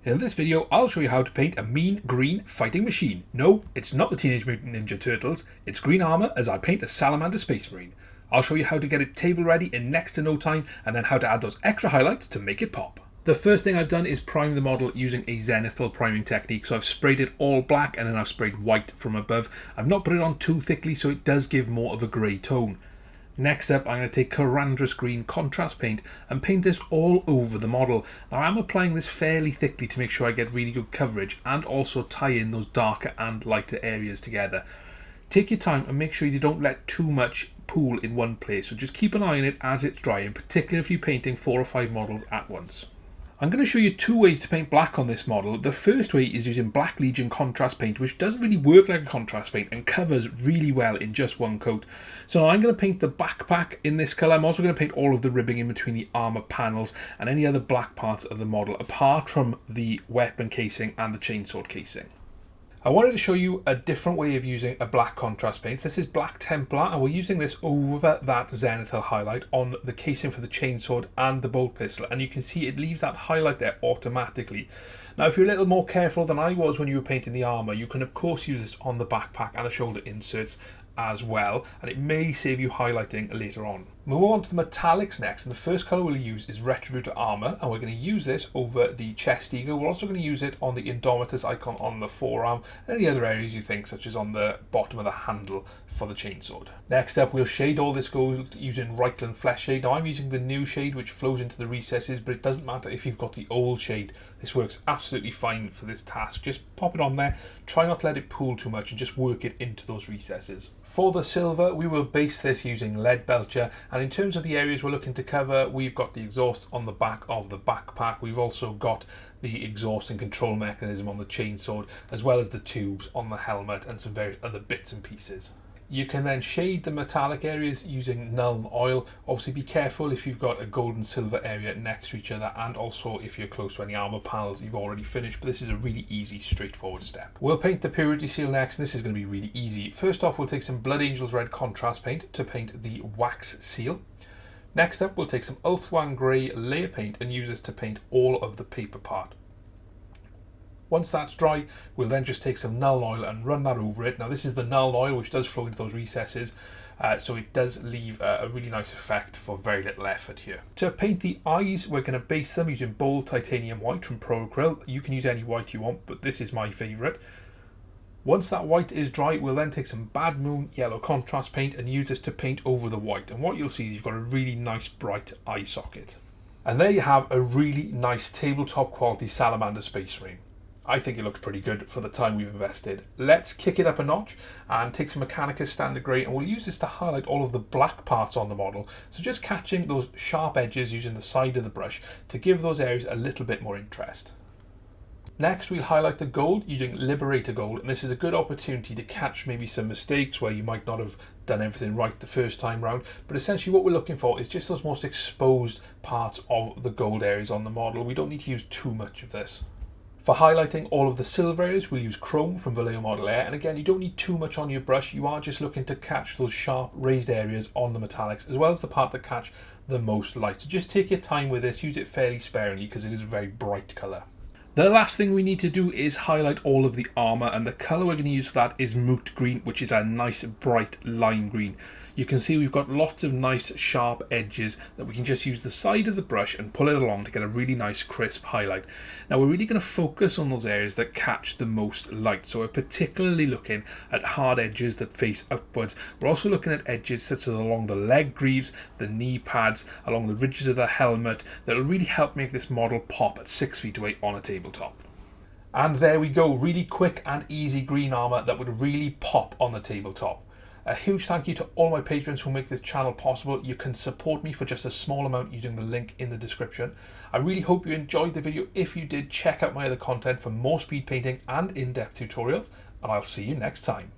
In this video, I'll show you how to paint a mean green fighting machine. No, it's not the Teenage Mutant Ninja Turtles, it's green armour as I paint a Salamander Space Marine. I'll show you how to get it table ready in next to no time, and then how to add those extra highlights to make it pop. The first thing I've done is prime the model using a zenithal priming technique. So I've sprayed it all black and then I've sprayed white from above. I've not put it on too thickly so it does give more of a grey tone. Next up, I'm going to take Karandras Green contrast paint and paint this all over the model. Now I'm applying this fairly thickly to make sure I get really good coverage and also tie in those darker and lighter areas together. Take your time and make sure you don't let too much pool in one place, so just keep an eye on it as it's drying, particularly if you're painting 4 or 5 models at once. I'm going to show you 2 ways to paint black on this model. The first way is using Black Legion contrast paint, which doesn't really work like a contrast paint and covers really well in just one coat. So now I'm going to paint the backpack in this colour. I'm also going to paint all of the ribbing in between the armour panels and any other black parts of the model, apart from the weapon casing and the chainsword casing. I wanted to show you a different way of using a black contrast paint. This is Black Templar, and we're using this over that zenithal highlight on the casing for the chainsword and the bolt pistol, and you can see it leaves that highlight there automatically. Now if you're a little more careful than I was when you were painting the armour, you can of course use this on the backpack and the shoulder inserts as well, and it may save you highlighting later on. We'll move on to the metallics next, and the first colour we'll use is Retributor Armour, and we're going to use this over the chest eagle. We're also going to use it on the Indomitus icon on the forearm and any other areas you think, such as on the bottom of the handle for the chainsword. Next up, we'll shade all this gold using Reikland Fleshshade. Now I'm using the new shade which flows into the recesses, but it doesn't matter if you've got the old shade. This works absolutely fine for this task. Just pop it on there, try not to let it pool too much and just work it into those recesses. For the silver, we will base this using Leadbelcher, and in terms of the areas we're looking to cover, we've got the exhaust on the back of the backpack, we've also got the exhaust and control mechanism on the chainsword, as well as the tubes on the helmet and some various other bits and pieces. You can then shade the metallic areas using Nuln Oil. Obviously be careful if you've got a gold and silver area next to each other, and also if you're close to any armour panels you've already finished, but this is a really easy, straightforward step. We'll paint the purity seal next, and this is going to be really easy. First off, we'll take some Blood Angels Red contrast paint to paint the wax seal. Next up, we'll take some Ulthuan Grey layer paint and use this to paint all of the paper part. Once that's dry, we'll then just take some Nuln Oil and run that over it. Now this is the Nuln Oil which does flow into those recesses, so it does leave a really nice effect for very little effort here. To paint the eyes, we're going to base them using Bold Titanium White from Pro Acryl. You can use any white you want, but this is my favourite. Once that white is dry, we'll then take some Bad Moon Yellow contrast paint and use this to paint over the white. And what you'll see is you've got a really nice bright eye socket. And there you have a really nice tabletop quality Salamander Space Marine. I think it looks pretty good for the time we've invested. Let's kick it up a notch and take some Mechanicus Standard Grey, and we'll use this to highlight all of the black parts on the model. So just catching those sharp edges using the side of the brush to give those areas a little bit more interest. Next, we'll highlight the gold using Liberator Gold, and this is a good opportunity to catch maybe some mistakes where you might not have done everything right the first time round, but essentially what we're looking for is just those most exposed parts of the gold areas on the model. We don't need to use too much of this. For highlighting all of the silver areas, we'll use Chrome from Vallejo Model Air, and again, you don't need too much on your brush. You are just looking to catch those sharp raised areas on the metallics, as well as the part that catch the most light. So just take your time with this, use it fairly sparingly because it is a very bright colour. The last thing we need to do is highlight all of the armour, and the colour we're going to use for that is Moot Green, which is a nice bright lime green. You can see we've got lots of nice sharp edges that we can just use the side of the brush and pull it along to get a really nice crisp highlight. Now we're really going to focus on those areas that catch the most light, so we're particularly looking at hard edges that face upwards. We're also looking at edges such as along the leg greaves, the knee pads, along the ridges of the helmet, that will really help make this model pop at 6 feet away on a tabletop. And there we go, really quick and easy green armour that would really pop on the tabletop. A huge thank you to all my patrons who make this channel possible. You can support me for just a small amount using the link in the description. I really hope you enjoyed the video. If you did, check out my other content for more speed painting and in-depth tutorials, and I'll see you next time.